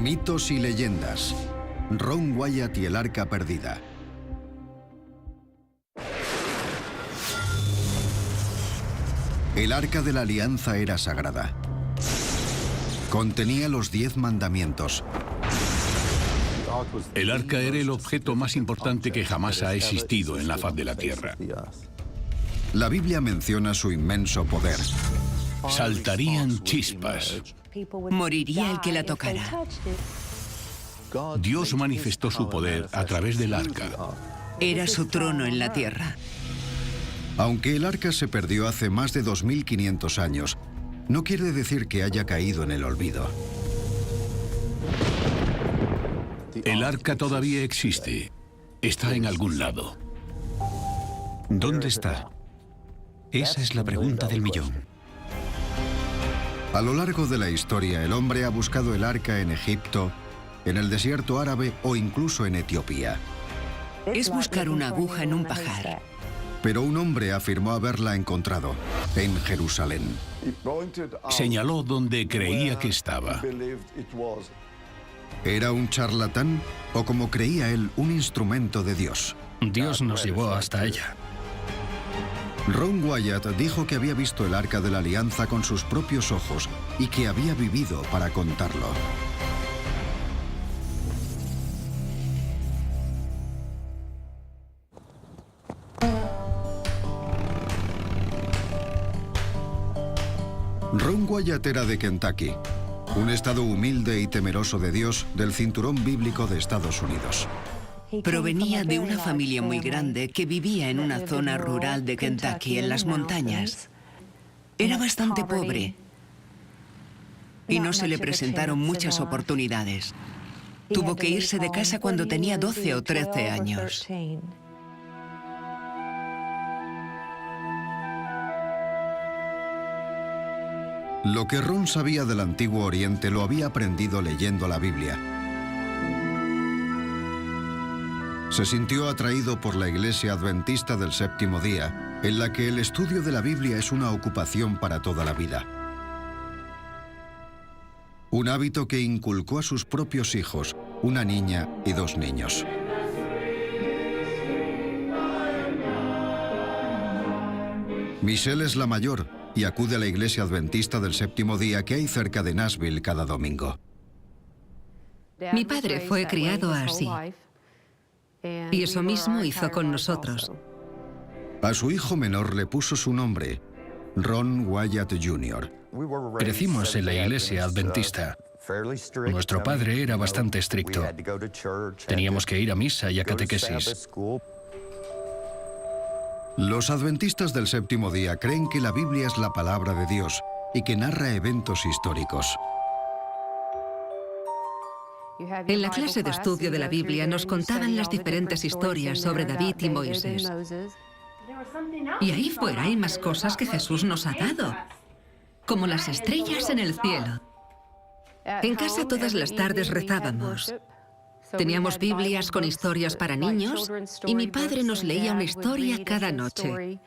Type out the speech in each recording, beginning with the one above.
Mitos y leyendas. Ron Wyatt y el Arca Perdida. El Arca de la Alianza era sagrada. Contenía los 10 mandamientos. El Arca era el objeto más importante que jamás ha existido en la faz de la Tierra. La Biblia menciona su inmenso poder. Saltarían chispas. Moriría el que la tocara. Dios manifestó su poder a través del Arca. Era su trono en la tierra. Aunque el Arca se perdió hace más de 2500 años, no quiere decir que haya caído en el olvido. El Arca todavía existe. Está en algún lado. ¿Dónde está? Esa es la pregunta del millón. A lo largo de la historia, el hombre ha buscado el Arca en Egipto, en el desierto árabe o incluso en Etiopía. Es buscar una aguja en un pajar. Pero un hombre afirmó haberla encontrado, en Jerusalén. Señaló donde creía que estaba. ¿Era un charlatán o, como creía él, un instrumento de Dios? Dios nos llevó hasta ella. Ron Wyatt dijo que había visto el Arca de la Alianza con sus propios ojos y que había vivido para contarlo. Ron Wyatt era de Kentucky, un estado humilde y temeroso de Dios del cinturón bíblico de Estados Unidos. Provenía de una familia muy grande que vivía en una zona rural de Kentucky, en las montañas. Era bastante pobre y no se le presentaron muchas oportunidades. Tuvo que irse de casa cuando tenía 12 o 13 años. Lo que Ron sabía del Antiguo Oriente lo había aprendido leyendo la Biblia. Se sintió atraído por la Iglesia Adventista del Séptimo Día, en la que el estudio de la Biblia es una ocupación para toda la vida. Un hábito que inculcó a sus propios hijos, una niña y 2 niños. Michelle es la mayor y acude a la Iglesia Adventista del Séptimo Día que hay cerca de Nashville cada domingo. Mi padre fue criado así. Y eso mismo hizo con nosotros. A su hijo menor le puso su nombre, Ron Wyatt Jr. Crecimos en la iglesia adventista. Nuestro padre era bastante estricto. Teníamos que ir a misa y a catequesis. Los adventistas del Séptimo Día creen que la Biblia es la palabra de Dios y que narra eventos históricos. En la clase de estudio de la Biblia nos contaban las diferentes historias sobre David y Moisés. Y ahí fuera hay más cosas que Jesús nos ha dado, como las estrellas en el cielo. En casa todas las tardes rezábamos. Teníamos Biblias con historias para niños y mi padre nos leía una historia cada noche.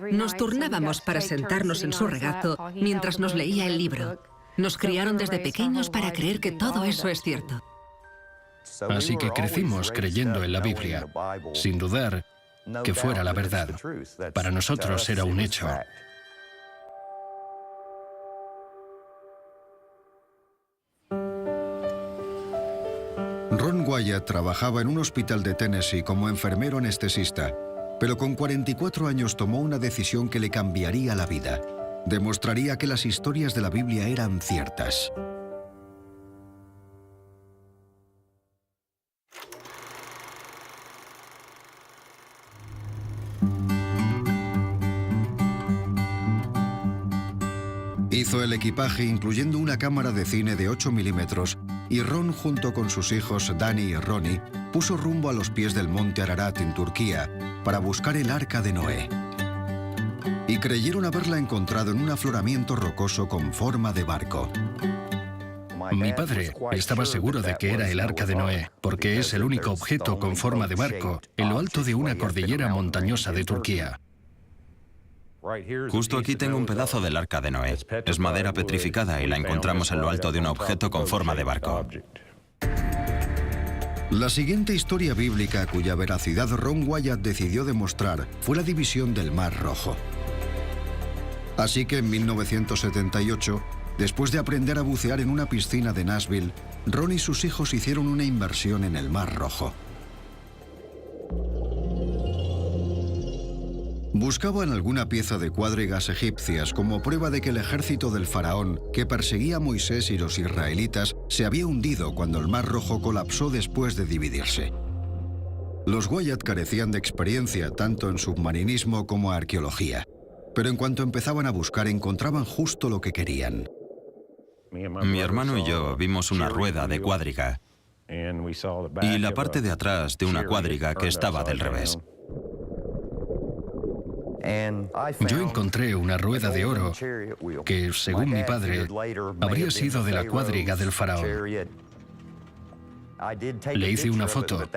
Nos turnábamos para sentarnos en su regazo mientras nos leía el libro. Nos criaron desde pequeños para creer que todo eso es cierto. Así que crecimos creyendo en la Biblia, sin dudar que fuera la verdad. Para nosotros era un hecho. Ron Wyatt trabajaba en un hospital de Tennessee como enfermero anestesista, pero con 44 años tomó una decisión que le cambiaría la vida. Demostraría que las historias de la Biblia eran ciertas. Hizo el equipaje incluyendo una cámara de cine de 8 milímetros y Ron, junto con sus hijos Danny y Ronnie, puso rumbo a los pies del monte Ararat en Turquía para buscar el Arca de Noé. Y creyeron haberla encontrado en un afloramiento rocoso con forma de barco. Mi padre estaba seguro de que era el Arca de Noé, porque es el único objeto con forma de barco en lo alto de una cordillera montañosa de Turquía. Justo aquí tengo un pedazo del Arca de Noé. Es madera petrificada y la encontramos en lo alto de un objeto con forma de barco. La siguiente historia bíblica cuya veracidad Ron Wyatt decidió demostrar fue la división del Mar Rojo. Así que en 1978, después de aprender a bucear en una piscina de Nashville, Ron y sus hijos hicieron una inversión en el Mar Rojo. Buscaban alguna pieza de cuadrigas egipcias como prueba de que el ejército del faraón, que perseguía a Moisés y los israelitas, se había hundido cuando el Mar Rojo colapsó después de dividirse. Los Wyatt carecían de experiencia tanto en submarinismo como arqueología, pero en cuanto empezaban a buscar encontraban justo lo que querían. Mi hermano y yo vimos una rueda de cuadriga y la parte de atrás de una cuadriga que estaba del revés. Yo encontré una rueda de oro que, según mi padre, habría sido de la cuadriga del faraón. Le hice una foto,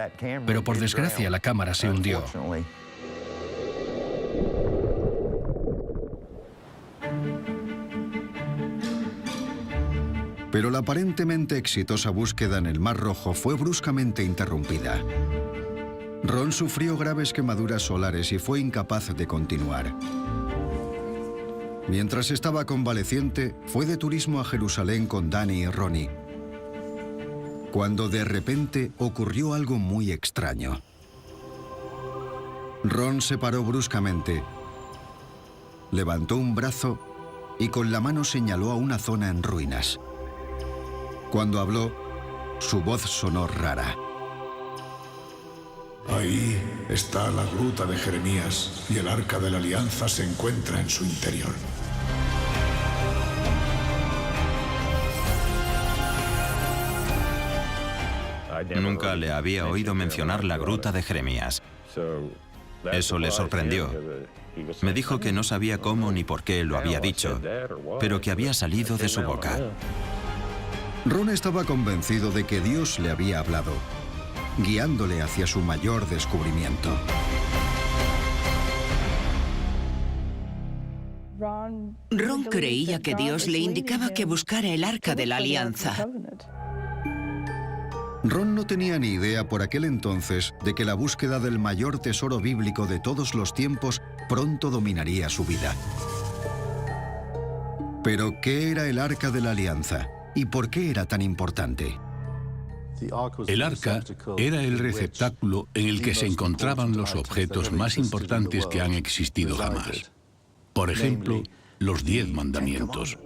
pero por desgracia la cámara se hundió. Pero la aparentemente exitosa búsqueda en el Mar Rojo fue bruscamente interrumpida. Ron sufrió graves quemaduras solares y fue incapaz de continuar. Mientras estaba convaleciente, fue de turismo a Jerusalén con Danny y Ronnie, cuando de repente ocurrió algo muy extraño. Ron se paró bruscamente, levantó un brazo y con la mano señaló a una zona en ruinas. Cuando habló, su voz sonó rara. Ahí está la gruta de Jeremías y el Arca de la Alianza se encuentra en su interior. Nunca le había oído mencionar la gruta de Jeremías. Eso le sorprendió. Me dijo que no sabía cómo ni por qué lo había dicho, pero que había salido de su boca. Ron estaba convencido de que Dios le había hablado, guiándole hacia su mayor descubrimiento. Ron creía que Dios le indicaba que buscara el Arca de la Alianza. Ron no tenía ni idea por aquel entonces de que la búsqueda del mayor tesoro bíblico de todos los tiempos pronto dominaría su vida. Pero, ¿qué era el Arca de la Alianza? ¿Y por qué era tan importante? El arca era el receptáculo en el que se encontraban los objetos más importantes que han existido jamás. Por ejemplo, los 10 mandamientos.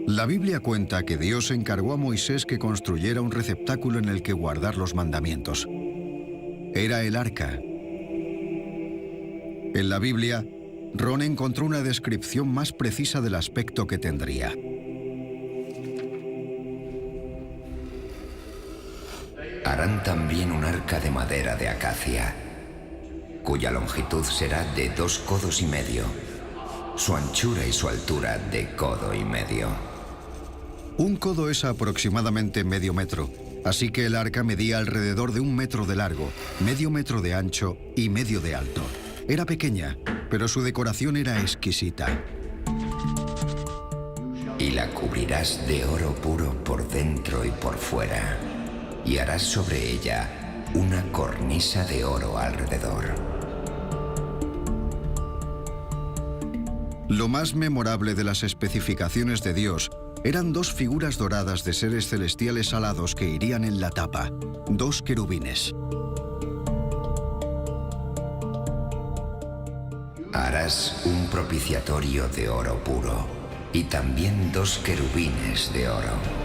La Biblia cuenta que Dios encargó a Moisés que construyera un receptáculo en el que guardar los mandamientos. Era el arca. En la Biblia, Ron encontró una descripción más precisa del aspecto que tendría. Harán también un arca de madera de acacia, cuya longitud será de 2 codos y medio, su anchura y su altura de codo y medio. Un codo es aproximadamente medio metro, así que el arca medía alrededor de 1 metro de largo, medio metro de ancho y medio de alto. Era pequeña, pero su decoración era exquisita. Y la cubrirás de oro puro por dentro y por fuera, y harás sobre ella una cornisa de oro alrededor. Lo más memorable de las especificaciones de Dios eran 2 figuras doradas de seres celestiales alados que irían en la tapa, 2 querubines. Harás un propiciatorio de oro puro y también 2 querubines de oro.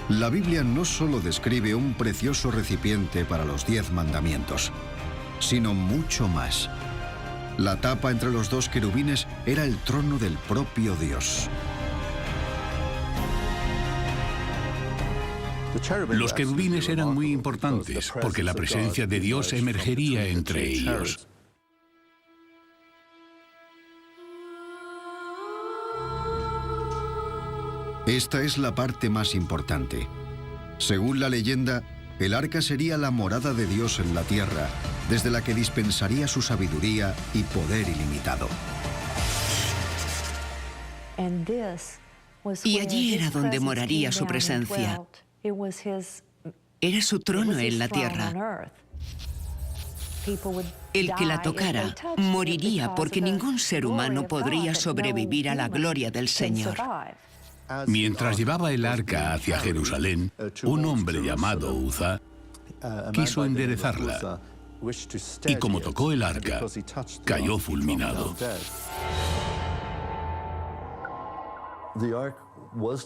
La Biblia no solo describe un precioso recipiente para los 10 mandamientos, sino mucho más. La tapa entre los 2 querubines era el trono del propio Dios. Los querubines eran muy importantes porque la presencia de Dios emergería entre ellos. Esta es la parte más importante. Según la leyenda, el arca sería la morada de Dios en la tierra, desde la que dispensaría su sabiduría y poder ilimitado. Y allí era donde moraría su presencia. Era su trono en la tierra. El que la tocara moriría porque ningún ser humano podría sobrevivir a la gloria del Señor. Mientras llevaba el arca hacia Jerusalén, un hombre llamado Uza quiso enderezarla, y como tocó el arca, cayó fulminado.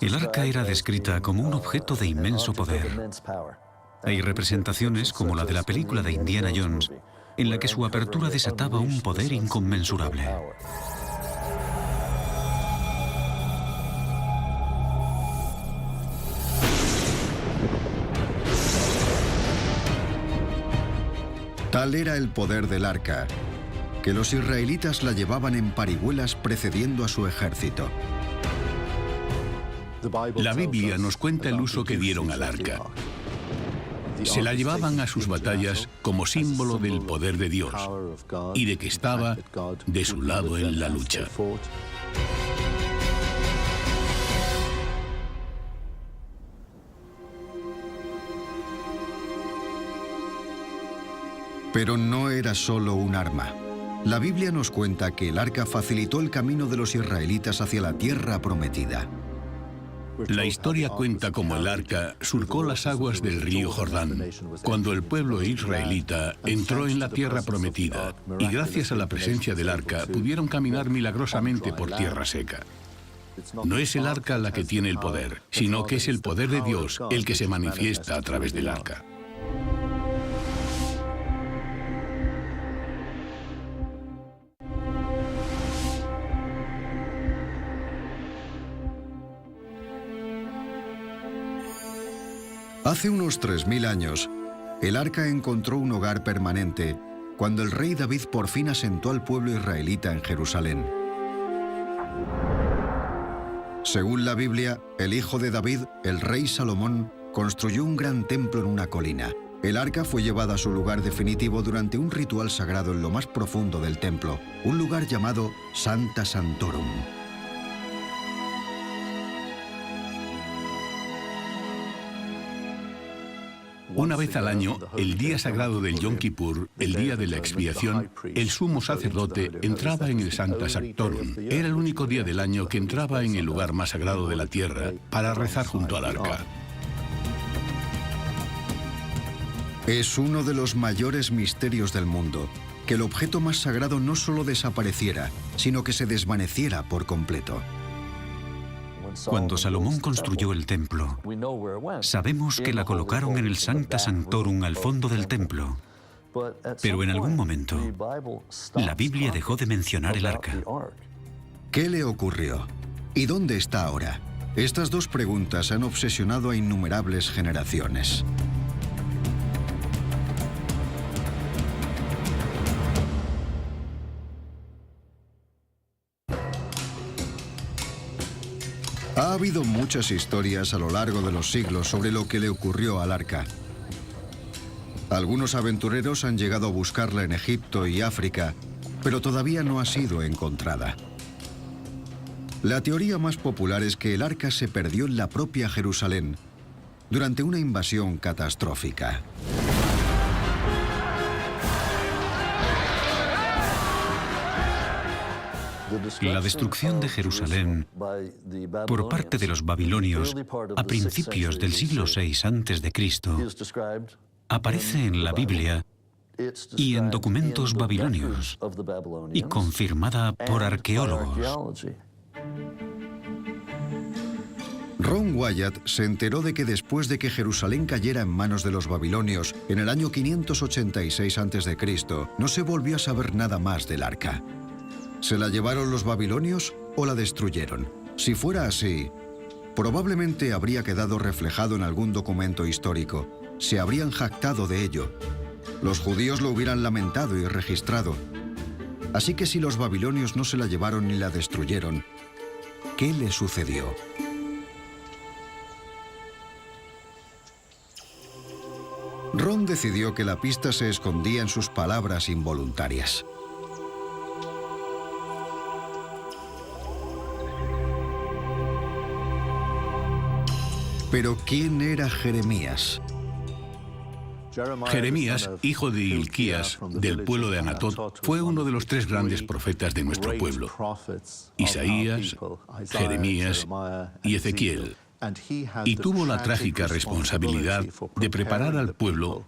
El arca era descrita como un objeto de inmenso poder. Hay representaciones, como la de la película de Indiana Jones, en la que su apertura desataba un poder inconmensurable. Tal era el poder del arca, que los israelitas la llevaban en parihuelas precediendo a su ejército. La Biblia nos cuenta el uso que dieron al arca. Se la llevaban a sus batallas como símbolo del poder de Dios y de que estaba de su lado en la lucha. Pero no era solo un arma. La Biblia nos cuenta que el arca facilitó el camino de los israelitas hacia la tierra prometida. La historia cuenta cómo el arca surcó las aguas del río Jordán, cuando el pueblo israelita entró en la tierra prometida, y gracias a la presencia del arca pudieron caminar milagrosamente por tierra seca. No es el arca la que tiene el poder, sino que es el poder de Dios el que se manifiesta a través del arca. Hace unos 3000 años, el arca encontró un hogar permanente cuando el rey David por fin asentó al pueblo israelita en Jerusalén. Según la Biblia, el hijo de David, el rey Salomón, construyó un gran templo en una colina. El arca fue llevada a su lugar definitivo durante un ritual sagrado en lo más profundo del templo, un lugar llamado Sancta Sanctorum. Una vez al año, el día sagrado del Yom Kippur, el día de la expiación, el sumo sacerdote entraba en el Sancta Sanctorum. Era el único día del año que entraba en el lugar más sagrado de la tierra para rezar junto al arca. Es uno de los mayores misterios del mundo, que el objeto más sagrado no solo desapareciera, sino que se desvaneciera por completo. Cuando Salomón construyó el templo, sabemos que la colocaron en el Sancta Sanctorum al fondo del templo, pero en algún momento la Biblia dejó de mencionar el arca. ¿Qué le ocurrió? ¿Y dónde está ahora? Estas dos preguntas han obsesionado a innumerables generaciones. Ha habido muchas historias a lo largo de los siglos sobre lo que le ocurrió al arca. Algunos aventureros han llegado a buscarla en Egipto y África, pero todavía no ha sido encontrada. La teoría más popular es que el arca se perdió en la propia Jerusalén durante una invasión catastrófica. La destrucción de Jerusalén por parte de los babilonios a principios del siglo VI a.C. aparece en la Biblia y en documentos babilonios y confirmada por arqueólogos. Ron Wyatt se enteró de que después de que Jerusalén cayera en manos de los babilonios en el año 586 a.C., no se volvió a saber nada más del arca. ¿Se la llevaron los babilonios o la destruyeron? Si fuera así, probablemente habría quedado reflejado en algún documento histórico. Se habrían jactado de ello. Los judíos lo hubieran lamentado y registrado. Así que si los babilonios no se la llevaron ni la destruyeron, ¿qué le sucedió? Ron decidió que la pista se escondía en sus palabras involuntarias. Pero ¿quién era Jeremías? Jeremías, hijo de Hilquías, del pueblo de Anatot, fue uno de los 3 grandes profetas de nuestro pueblo: Isaías, Jeremías y Ezequiel. Y tuvo la trágica responsabilidad de preparar al pueblo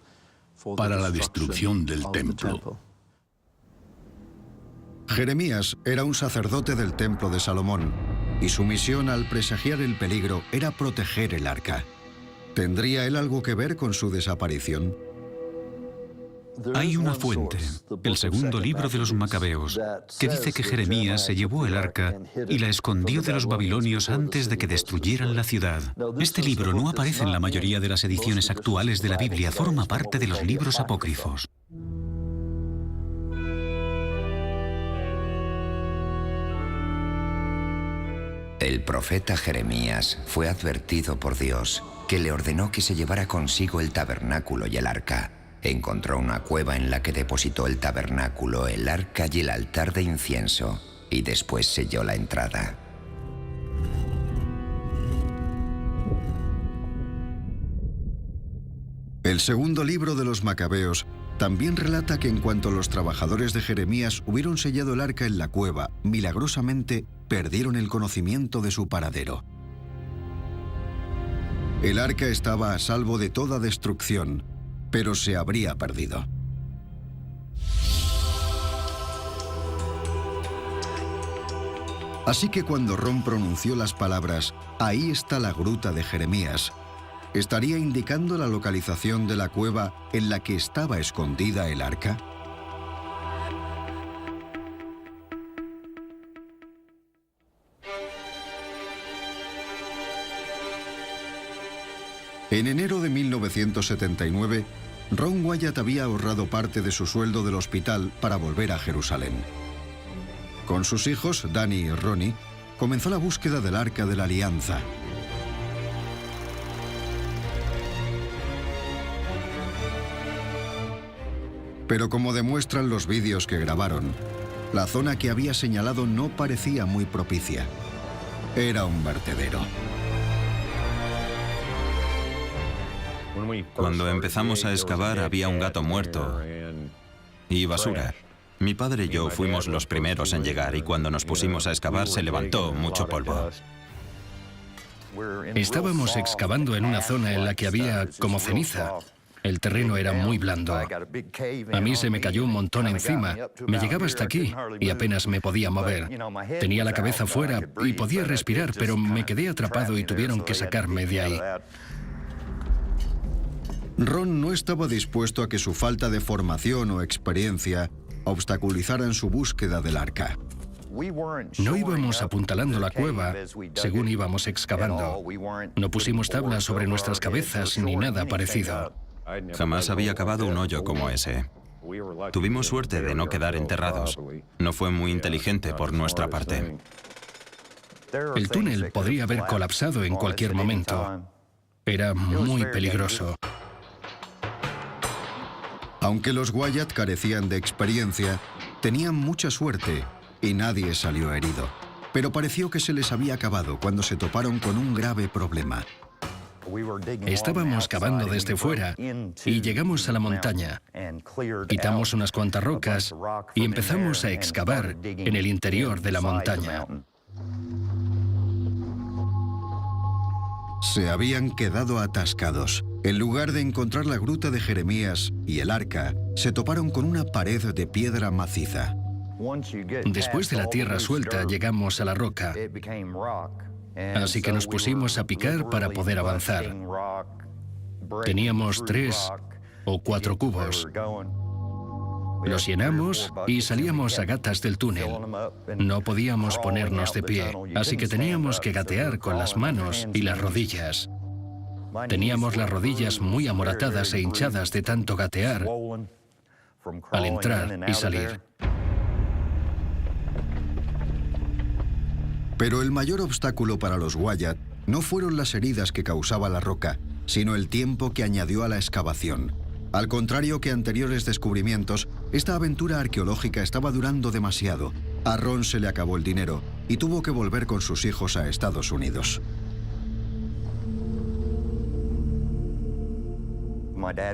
para la destrucción del templo. Jeremías era un sacerdote del templo de Salomón, y su misión al presagiar el peligro era proteger el arca. ¿Tendría él algo que ver con su desaparición? Hay una fuente, el segundo libro de los Macabeos, que dice que Jeremías se llevó el arca y la escondió de los babilonios antes de que destruyeran la ciudad. Este libro no aparece en la mayoría de las ediciones actuales de la Biblia, forma parte de los libros apócrifos. El profeta Jeremías fue advertido por Dios, que le ordenó que se llevara consigo el tabernáculo y el arca. Encontró una cueva en la que depositó el tabernáculo, el arca y el altar de incienso, y después selló la entrada. El segundo libro de los Macabeos también relata que en cuanto los trabajadores de Jeremías hubieron sellado el arca en la cueva, milagrosamente perdieron el conocimiento de su paradero. El arca estaba a salvo de toda destrucción, pero se habría perdido. Así que cuando Ron pronunció las palabras «Ahí está la gruta de Jeremías», ¿estaría indicando la localización de la cueva en la que estaba escondida el arca? En enero de 1979, Ron Wyatt había ahorrado parte de su sueldo del hospital para volver a Jerusalén. Con sus hijos, Danny y Ronnie, comenzó la búsqueda del Arca de la Alianza. Pero como demuestran los vídeos que grabaron, la zona que había señalado no parecía muy propicia. Era un vertedero. Cuando empezamos a excavar había un gato muerto y basura. Mi padre y yo fuimos los primeros en llegar y cuando nos pusimos a excavar se levantó mucho polvo. Estábamos excavando en una zona en la que había como ceniza. El terreno era muy blando. A mí se me cayó un montón encima. Me llegaba hasta aquí y apenas me podía mover. Tenía la cabeza fuera y podía respirar, pero me quedé atrapado y tuvieron que sacarme de ahí. Ron no estaba dispuesto a que su falta de formación o experiencia obstaculizaran su búsqueda del arca. No íbamos apuntalando la cueva según íbamos excavando. No pusimos tablas sobre nuestras cabezas ni nada parecido. Jamás había cavado un hoyo como ese. Tuvimos suerte de no quedar enterrados. No fue muy inteligente por nuestra parte. El túnel podría haber colapsado en cualquier momento. Era muy peligroso. Aunque los Wyatt carecían de experiencia, tenían mucha suerte y nadie salió herido. Pero pareció que se les había acabado cuando se toparon con un grave problema. Estábamos cavando desde fuera y llegamos a la montaña. Quitamos unas cuantas rocas y empezamos a excavar en el interior de la montaña. Se habían quedado atascados. En lugar de encontrar la gruta de Jeremías y el arca, se toparon con una pared de piedra maciza. Después de la tierra suelta, llegamos a la roca. Así que nos pusimos a picar para poder avanzar. Teníamos 3 o 4 cubos. Los llenamos y salíamos a gatas del túnel. No podíamos ponernos de pie, así que teníamos que gatear con las manos y las rodillas. Teníamos las rodillas muy amoratadas e hinchadas de tanto gatear al entrar y salir. Pero el mayor obstáculo para los Wyatt no fueron las heridas que causaba la roca, sino el tiempo que añadió a la excavación. Al contrario que anteriores descubrimientos, esta aventura arqueológica estaba durando demasiado. A Ron se le acabó el dinero y tuvo que volver con sus hijos a Estados Unidos.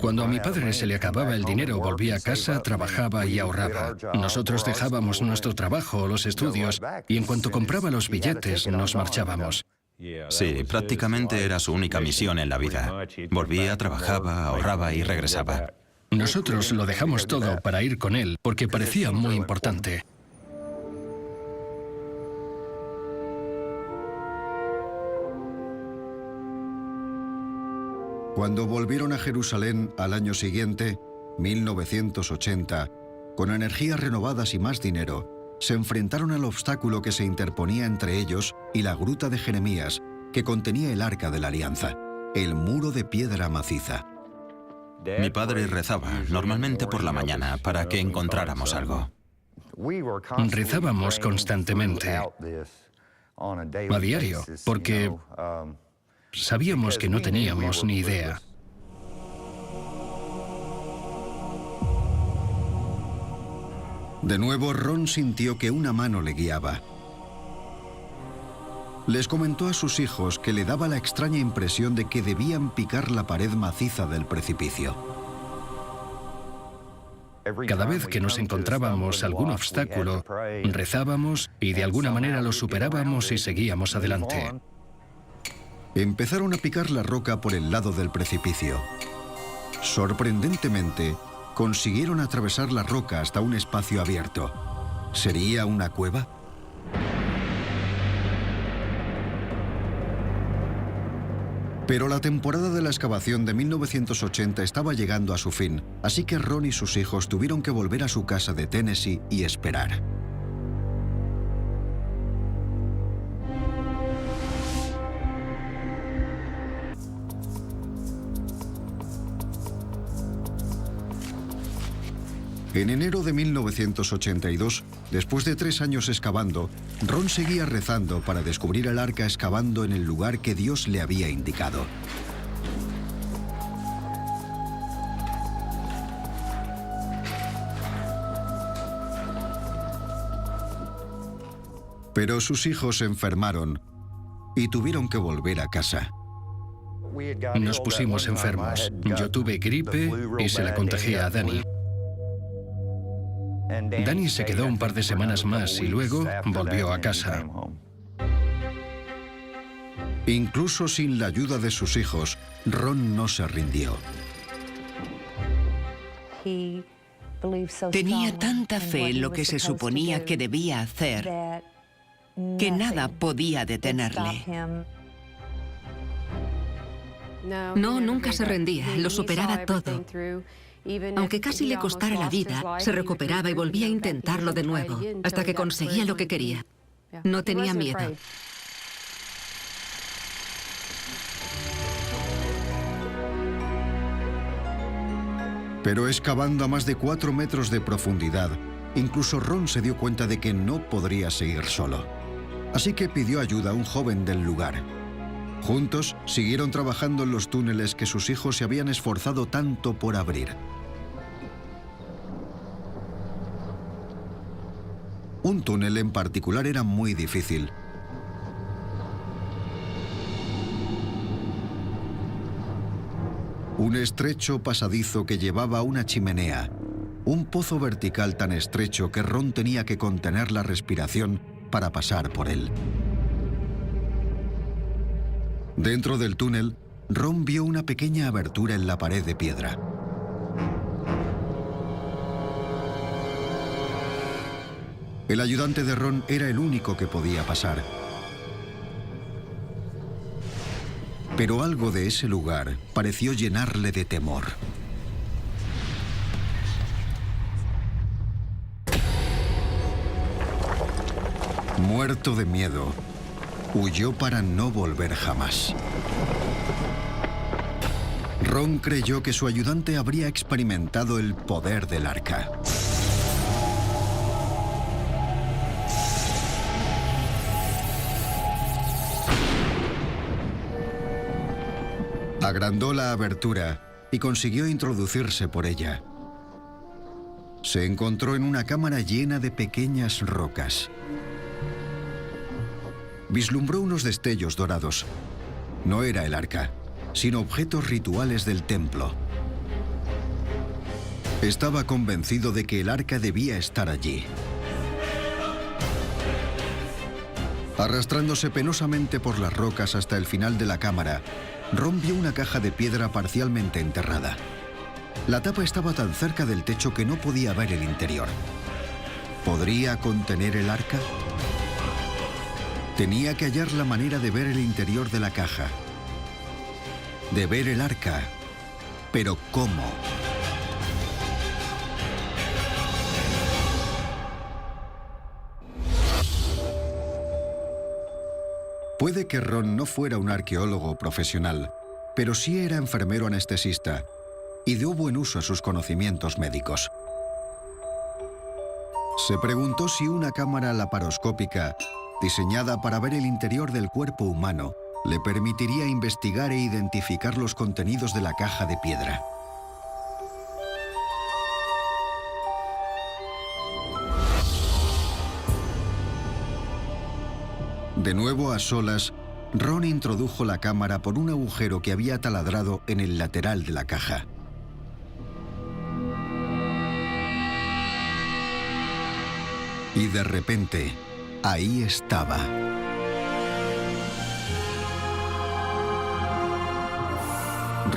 Cuando a mi padre se le acababa el dinero, volvía a casa, trabajaba y ahorraba. Nosotros dejábamos nuestro trabajo o los estudios y en cuanto compraba los billetes nos marchábamos. Sí, prácticamente era su única misión en la vida. Volvía, trabajaba, ahorraba y regresaba. Nosotros lo dejamos todo para ir con él porque parecía muy importante. Cuando volvieron a Jerusalén al año siguiente, 1980, con energías renovadas y más dinero, se enfrentaron al obstáculo que se interponía entre ellos y la gruta de Jeremías, que contenía el Arca de la Alianza, el muro de piedra maciza. Mi padre rezaba, normalmente por la mañana, para que encontráramos algo. Rezábamos constantemente, a diario, porque sabíamos que no teníamos ni idea. De nuevo, Ron sintió que una mano le guiaba. Les comentó a sus hijos que le daba la extraña impresión de que debían picar la pared maciza del precipicio. Cada vez que nos encontrábamos algún obstáculo, rezábamos y de alguna manera lo superábamos y seguíamos adelante. Empezaron a picar la roca por el lado del precipicio. Sorprendentemente, consiguieron atravesar la roca hasta un espacio abierto. ¿Sería una cueva? Pero la temporada de la excavación de 1980 estaba llegando a su fin, así que Ron y sus hijos tuvieron que volver a su casa de Tennessee y esperar. En enero de 1982, después de 3 años excavando, Ron seguía rezando para descubrir el arca excavando en el lugar que Dios le había indicado. Pero sus hijos se enfermaron y tuvieron que volver a casa. Nos pusimos enfermos. Yo tuve gripe y se la contagié a Danny. Danny se quedó un par de semanas más y luego volvió a casa. Incluso sin la ayuda de sus hijos, Ron no se rindió. Tenía tanta fe en lo que se suponía que debía hacer que nada podía detenerle. No, nunca se rendía, lo superaba todo. Aunque casi le costara la vida, se recuperaba y volvía a intentarlo de nuevo, hasta que conseguía lo que quería. No tenía miedo. Pero excavando a más de 4 metros de profundidad, incluso Ron se dio cuenta de que no podría seguir solo. Así que pidió ayuda a un joven del lugar. Juntos siguieron trabajando en los túneles que sus hijos se habían esforzado tanto por abrir. Un túnel en particular era muy difícil. Un estrecho pasadizo que llevaba a una chimenea. Un pozo vertical tan estrecho que Ron tenía que contener la respiración para pasar por él. Dentro del túnel, Ron vio una pequeña abertura en la pared de piedra. El ayudante de Ron era el único que podía pasar. Pero algo de ese lugar pareció llenarle de temor. Muerto de miedo, huyó para no volver jamás. Ron creyó que su ayudante habría experimentado el poder del arca. Agrandó la abertura y consiguió introducirse por ella. Se encontró en una cámara llena de pequeñas rocas. Vislumbró unos destellos dorados. No era el arca, sino objetos rituales del templo. Estaba convencido de que el arca debía estar allí. Arrastrándose penosamente por las rocas hasta el final de la cámara, Ron vio una caja de piedra parcialmente enterrada. La tapa estaba tan cerca del techo que no podía ver el interior. ¿Podría contener el arca? Tenía que hallar la manera de ver el interior de la caja. De ver el arca. ¿Pero cómo? Puede que Ron no fuera un arqueólogo profesional, pero sí era enfermero anestesista y dio buen uso a sus conocimientos médicos. Se preguntó si una cámara laparoscópica, diseñada para ver el interior del cuerpo humano, le permitiría investigar e identificar los contenidos de la caja de piedra. De nuevo a solas, Ron introdujo la cámara por un agujero que había taladrado en el lateral de la caja. Y de repente, ahí estaba.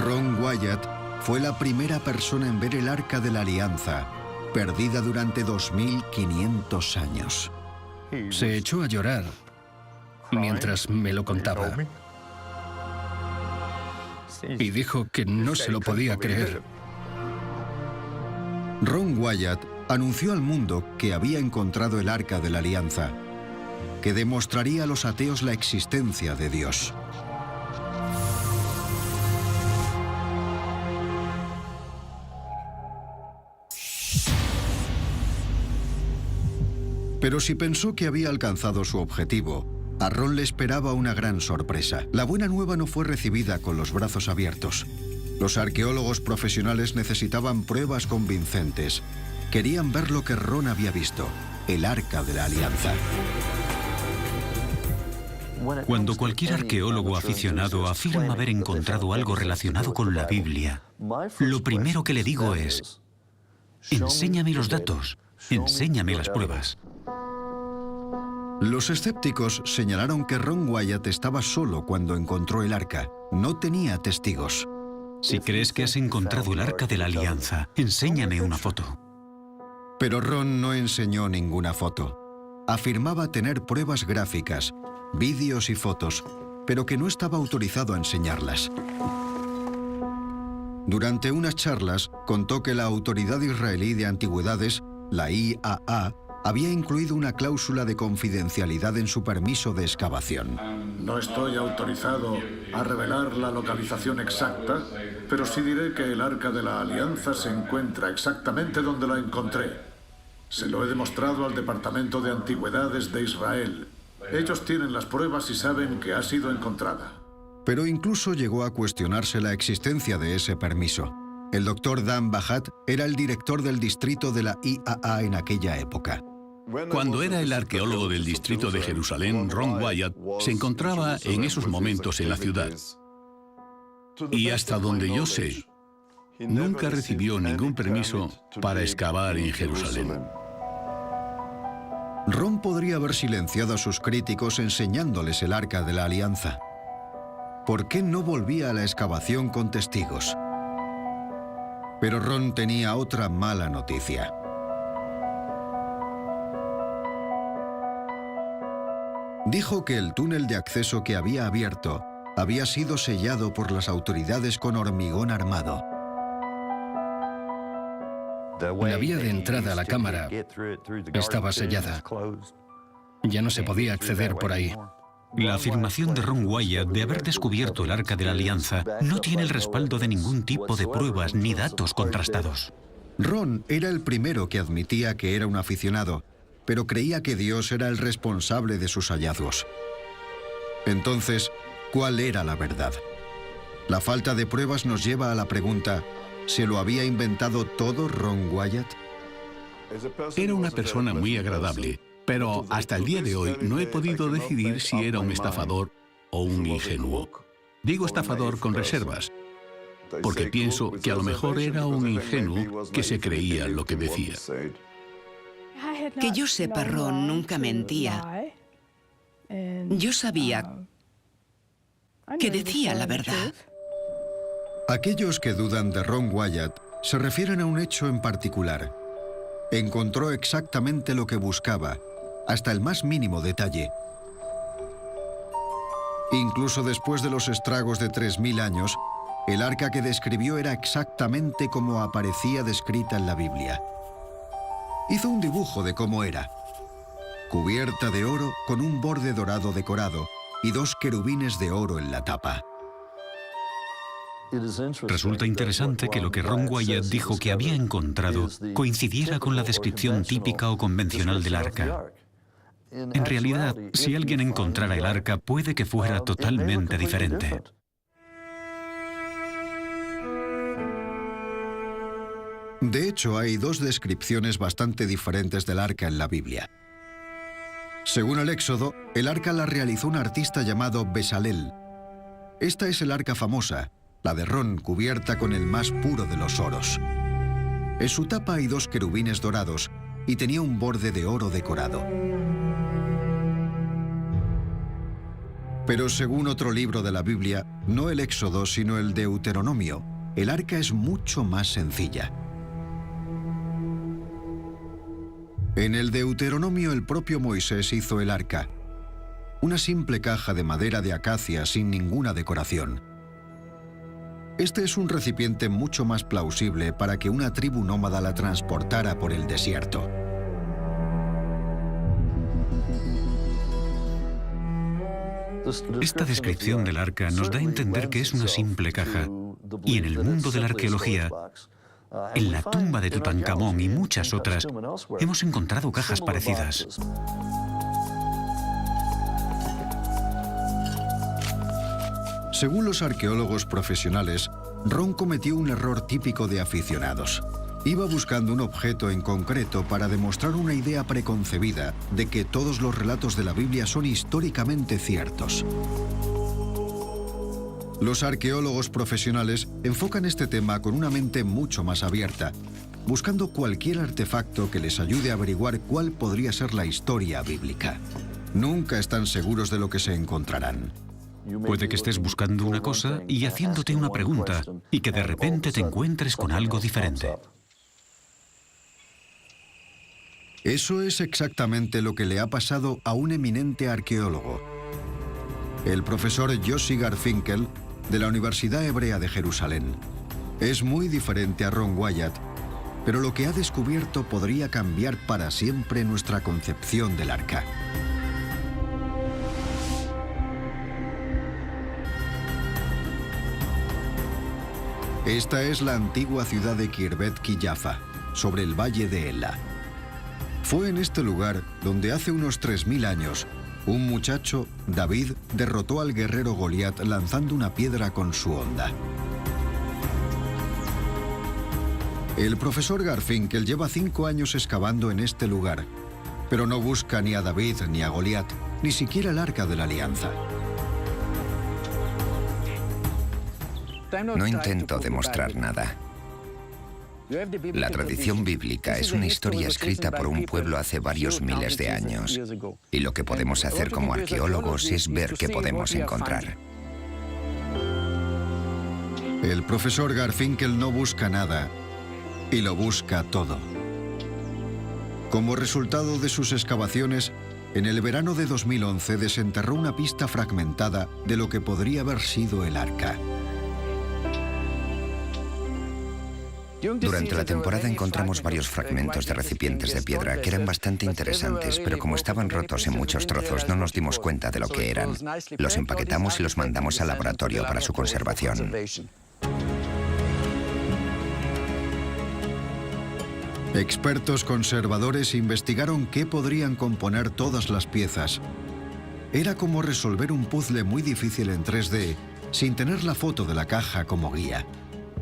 Ron Wyatt fue la primera persona en ver el Arca de la Alianza, perdida durante 2500 años. Se echó a llorar mientras me lo contaba. Y dijo que no se lo podía creer. Ron Wyatt anunció al mundo que había encontrado el Arca de la Alianza, que demostraría a los ateos la existencia de Dios. Pero si pensó que había alcanzado su objetivo, a Ron le esperaba una gran sorpresa. La buena nueva no fue recibida con los brazos abiertos. Los arqueólogos profesionales necesitaban pruebas convincentes. Querían ver lo que Ron había visto, el Arca de la Alianza. Cuando cualquier arqueólogo aficionado afirma haber encontrado algo relacionado con la Biblia, lo primero que le digo es: enséñame los datos, enséñame las pruebas. Los escépticos señalaron que Ron Wyatt estaba solo cuando encontró el arca. No tenía testigos. Si crees que has encontrado el Arca de la Alianza, enséñame una foto. Pero Ron no enseñó ninguna foto. Afirmaba tener pruebas gráficas, vídeos y fotos, pero que no estaba autorizado a enseñarlas. Durante unas charlas, contó que la Autoridad Israelí de Antigüedades, la IAA, había incluido una cláusula de confidencialidad en su permiso de excavación. No estoy autorizado a revelar la localización exacta, pero sí diré que el Arca de la Alianza se encuentra exactamente donde la encontré. Se lo he demostrado al Departamento de Antigüedades de Israel. Ellos tienen las pruebas y saben que ha sido encontrada. Pero incluso llegó a cuestionarse la existencia de ese permiso. El doctor Dan Bahat era el director del distrito de la IAA en aquella época. Cuando era el arqueólogo del distrito de Jerusalén, Ron Wyatt se encontraba en esos momentos en la ciudad. Y hasta donde yo sé, nunca recibió ningún permiso para excavar en Jerusalén. Ron podría haber silenciado a sus críticos enseñándoles el Arca de la Alianza. ¿Por qué no volvía a la excavación con testigos? Pero Ron tenía otra mala noticia. Dijo que el túnel de acceso que había abierto había sido sellado por las autoridades con hormigón armado. La vía de entrada a la cámara estaba sellada. Ya no se podía acceder por ahí. La afirmación de Ron Wyatt de haber descubierto el Arca de la Alianza no tiene el respaldo de ningún tipo de pruebas ni datos contrastados. Ron era el primero que admitía que era un aficionado, pero creía que Dios era el responsable de sus hallazgos. Entonces, ¿cuál era la verdad? La falta de pruebas nos lleva a la pregunta: ¿se lo había inventado todo Ron Wyatt? Era una persona muy agradable, pero hasta el día de hoy no he podido decidir si era un estafador o un ingenuo. Digo estafador con reservas. porque pienso que a lo mejor era un ingenuo que se creía lo que decía. Que yo sepa, Ron nunca mentía. Yo sabía que decía la verdad. Aquellos que dudan de Ron Wyatt se refieren a un hecho en particular. Encontró exactamente lo que buscaba, hasta el más mínimo detalle. Incluso después de los estragos de 3000 años, el arca que describió era exactamente como aparecía descrita en la Biblia. Hizo un dibujo de cómo era. Cubierta de oro con un borde dorado decorado y 2 querubines de oro en la tapa. Resulta interesante que lo que Ron Wyatt dijo que había encontrado coincidiera con la descripción típica o convencional del arca. En realidad, si alguien encontrara el arca, puede que fuera totalmente diferente. De hecho, hay 2 descripciones bastante diferentes del arca en la Biblia. Según el Éxodo, el arca la realizó un artista llamado Besalel. Esta es el arca famosa, la de Ron, cubierta con el más puro de los oros. En su tapa hay 2 querubines dorados y tenía un borde de oro decorado. Pero según otro libro de la Biblia, no el Éxodo, sino el Deuteronomio, el arca es mucho más sencilla. En el Deuteronomio, el propio Moisés hizo el arca, una simple caja de madera de acacia sin ninguna decoración. Este es un recipiente mucho más plausible para que una tribu nómada la transportara por el desierto. Esta descripción del arca nos da a entender que es una simple caja. Y en el mundo de la arqueología, en la tumba de Tutankamón y muchas otras, hemos encontrado cajas parecidas. Según los arqueólogos profesionales, Ron cometió un error típico de aficionados. Iba buscando un objeto en concreto para demostrar una idea preconcebida de que todos los relatos de la Biblia son históricamente ciertos. Los arqueólogos profesionales enfocan este tema con una mente mucho más abierta, buscando cualquier artefacto que les ayude a averiguar cuál podría ser la historia bíblica. Nunca están seguros de lo que se encontrarán. Puede que estés buscando una cosa y haciéndote una pregunta, y que de repente te encuentres con algo diferente. Eso es exactamente lo que le ha pasado a un eminente arqueólogo. El profesor Yossi Garfinkel, de la Universidad Hebrea de Jerusalén. Es muy diferente a Ron Wyatt, pero lo que ha descubierto podría cambiar para siempre nuestra concepción del arca. Esta es la antigua ciudad de Khirbet Qiyyafa, sobre el valle de Ela. Fue en este lugar donde hace unos 3000 años, un muchacho, David, derrotó al guerrero Goliat lanzando una piedra con su honda. El profesor Garfinkel lleva 5 años excavando en este lugar, pero no busca ni a David ni a Goliat, ni siquiera el Arca de la Alianza. No intento demostrar nada. La tradición bíblica es una historia escrita por un pueblo hace varios miles de años. Y lo que podemos hacer como arqueólogos es ver qué podemos encontrar. El profesor Garfinkel no busca nada y lo busca todo. Como resultado de sus excavaciones, en el verano de 2011 desenterró una pista fragmentada de lo que podría haber sido el arca. Durante la temporada encontramos varios fragmentos de recipientes de piedra que eran bastante interesantes, pero como estaban rotos en muchos trozos, no nos dimos cuenta de lo que eran. Los empaquetamos y los mandamos al laboratorio para su conservación. Expertos conservadores investigaron qué podrían componer todas las piezas. Era como resolver un puzzle muy difícil en 3D, sin tener la foto de la caja como guía.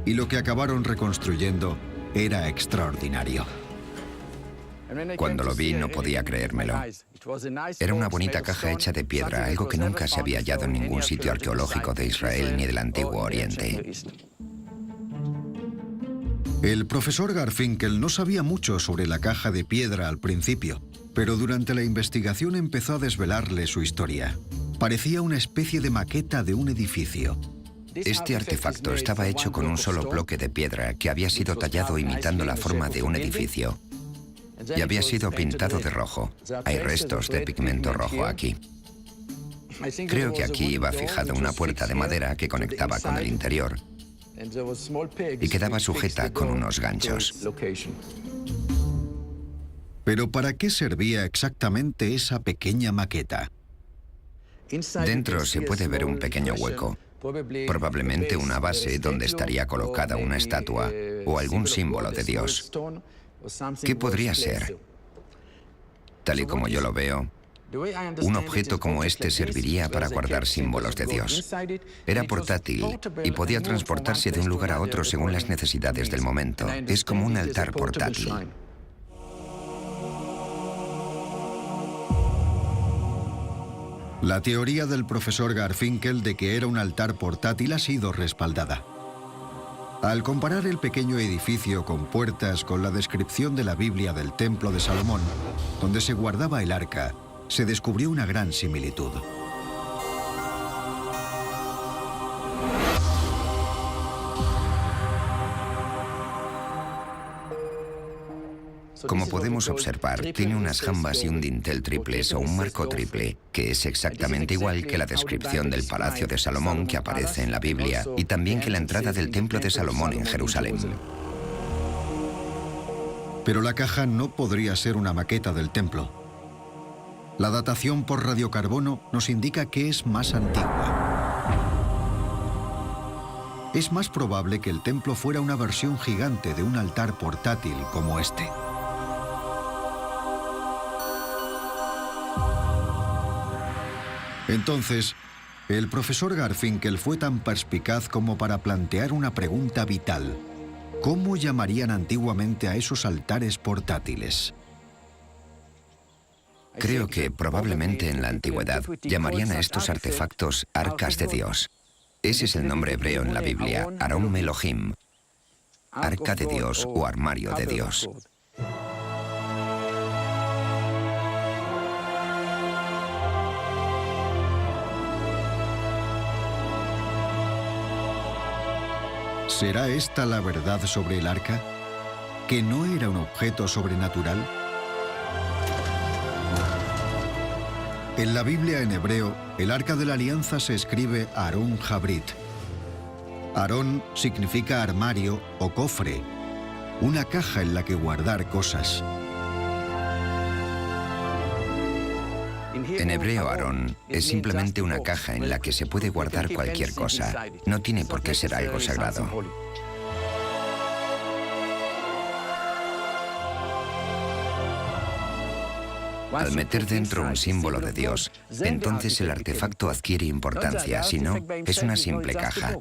Y lo que acabaron reconstruyendo era extraordinario. Cuando lo vi no podía creérmelo. Era una bonita caja hecha de piedra, algo que nunca se había hallado en ningún sitio arqueológico de Israel ni del Antiguo Oriente. El profesor Garfinkel no sabía mucho sobre la caja de piedra al principio, pero durante la investigación empezó a desvelarle su historia. Parecía una especie de maqueta de un edificio. Este artefacto estaba hecho con un solo bloque de piedra que había sido tallado imitando la forma de un edificio y había sido pintado de rojo. Hay restos de pigmento rojo aquí. Creo que aquí iba fijada una puerta de madera que conectaba con el interior y quedaba sujeta con unos ganchos. Pero ¿para qué servía exactamente esa pequeña maqueta? Dentro se puede ver un pequeño hueco, probablemente una base donde estaría colocada una estatua o algún símbolo de Dios. ¿Qué podría ser? Tal y como yo lo veo, un objeto como este serviría para guardar símbolos de Dios. Era portátil y podía transportarse de un lugar a otro según las necesidades del momento. Es como un altar portátil. La teoría del profesor Garfinkel de que era un altar portátil ha sido respaldada. Al comparar el pequeño edificio con puertas con la descripción de la Biblia del Templo de Salomón, donde se guardaba el arca, se descubrió una gran similitud. Como podemos observar, tiene unas jambas y un dintel triples o un marco triple, que es exactamente igual que la descripción del Palacio de Salomón que aparece en la Biblia y también que la entrada del Templo de Salomón en Jerusalén. Pero la caja no podría ser una maqueta del templo. La datación por radiocarbono nos indica que es más antigua. Es más probable que el templo fuera una versión gigante de un altar portátil como este. Entonces, el profesor Garfinkel fue tan perspicaz como para plantear una pregunta vital. ¿Cómo llamarían antiguamente a esos altares portátiles? Creo que probablemente en la antigüedad llamarían a estos artefactos arcas de Dios. Ese es el nombre hebreo en la Biblia, Aron Elohim, arca de Dios o armario de Dios. ¿Será esta la verdad sobre el arca? ¿Que no era un objeto sobrenatural? En la Biblia en hebreo, el Arca de la Alianza se escribe Aron Jabrit. Aron significa armario o cofre, una caja en la que guardar cosas. En hebreo, Aarón es simplemente una caja en la que se puede guardar cualquier cosa. No tiene por qué ser algo sagrado. Al meter dentro un símbolo de Dios, entonces el artefacto adquiere importancia, si no, es una simple caja.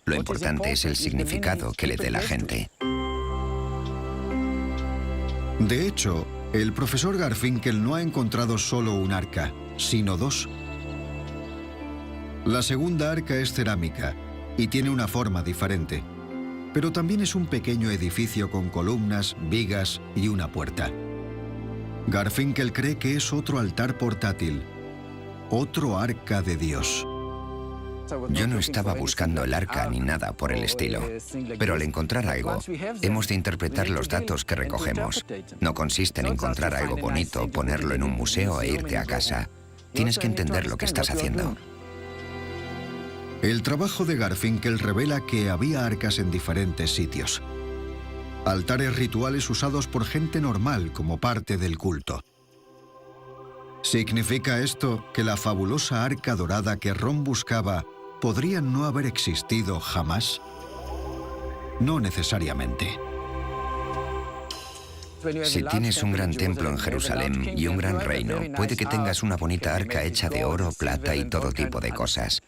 Lo importante es el significado que le dé la gente. De hecho, el profesor Garfinkel no ha encontrado solo un arca, sino dos. La segunda arca es cerámica y tiene una forma diferente, pero también es un pequeño edificio con columnas, vigas y una puerta. Garfinkel cree que es otro altar portátil, otro arca de Dios. Yo no estaba buscando el arca ni nada por el estilo, pero al encontrar algo, hemos de interpretar los datos que recogemos. No consiste en encontrar algo bonito, ponerlo en un museo e irte a casa. Tienes que entender lo que estás haciendo. El trabajo de Garfinkel revela que había arcas en diferentes sitios. Altares rituales usados por gente normal como parte del culto. ¿Significa esto que la fabulosa arca dorada que Ron buscaba podría no haber existido jamás? No necesariamente. Si tienes un gran templo en Jerusalén y un gran reino, puede que tengas una bonita arca hecha de oro, plata y todo tipo de cosas.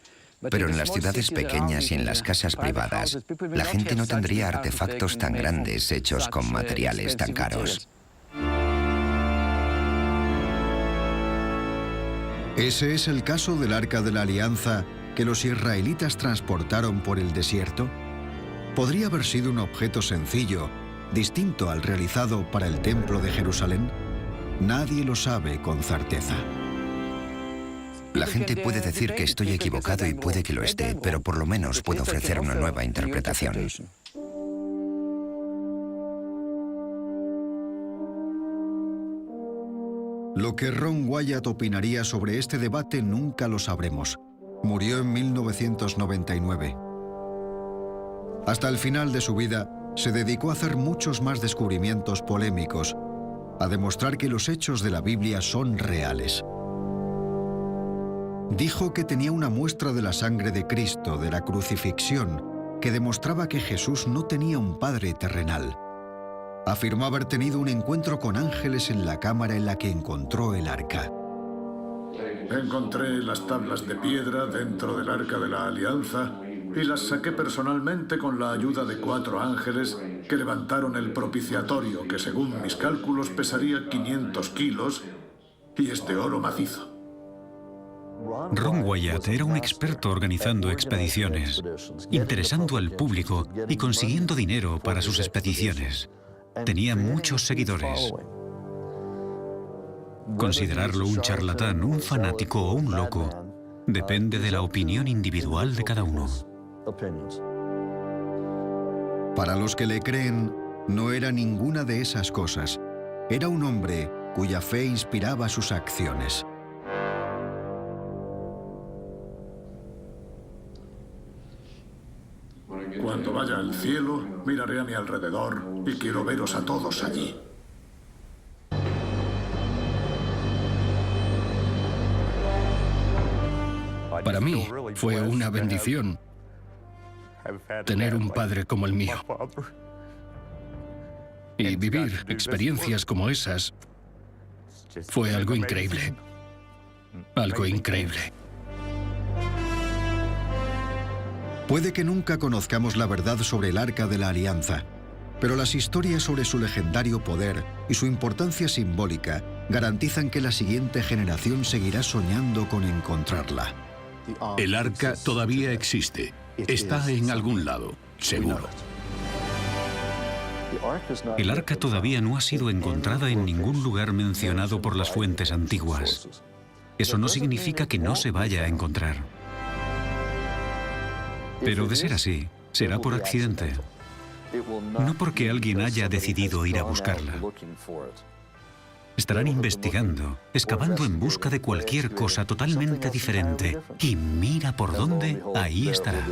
Pero en las ciudades pequeñas y en las casas privadas, la gente no tendría artefactos tan grandes hechos con materiales tan caros. ¿Ese es el caso del Arca de la Alianza que los israelitas transportaron por el desierto? ¿Podría haber sido un objeto sencillo, distinto al realizado para el Templo de Jerusalén? Nadie lo sabe con certeza. La gente puede decir que estoy equivocado y puede que lo esté, pero por lo menos puedo ofrecer una nueva interpretación. Lo que Ron Wyatt opinaría sobre este debate nunca lo sabremos. Murió en 1999. Hasta el final de su vida, se dedicó a hacer muchos más descubrimientos polémicos, a demostrar que los hechos de la Biblia son reales. Dijo que tenía una muestra de la sangre de Cristo, de la crucifixión, que demostraba que Jesús no tenía un padre terrenal. Afirmó haber tenido un encuentro con ángeles en la cámara en la que encontró el arca. Encontré las tablas de piedra dentro del Arca de la Alianza y las saqué personalmente con la ayuda de 4 ángeles que levantaron el propiciatorio, que según mis cálculos pesaría 500 kilos, y es de oro macizo. Ron Wyatt era un experto organizando expediciones, interesando al público y consiguiendo dinero para sus expediciones. Tenía muchos seguidores. Considerarlo un charlatán, un fanático o un loco depende de la opinión individual de cada uno. Para los que le creen, no era ninguna de esas cosas. Era un hombre cuya fe inspiraba sus acciones. Cuando vaya al cielo, miraré a mi alrededor y quiero veros a todos allí. Para mí fue una bendición tener un padre como el mío. Y vivir experiencias como esas fue algo increíble. Algo increíble. Puede que nunca conozcamos la verdad sobre el Arca de la Alianza, pero las historias sobre su legendario poder y su importancia simbólica garantizan que la siguiente generación seguirá soñando con encontrarla. El arca todavía existe. Está en algún lado, seguro. El arca todavía no ha sido encontrada en ningún lugar mencionado por las fuentes antiguas. Eso no significa que no se vaya a encontrar. Pero de ser así, será por accidente. No porque alguien haya decidido ir a buscarla. Estarán investigando, excavando en busca de cualquier cosa totalmente diferente. Y mira por dónde, ahí estará.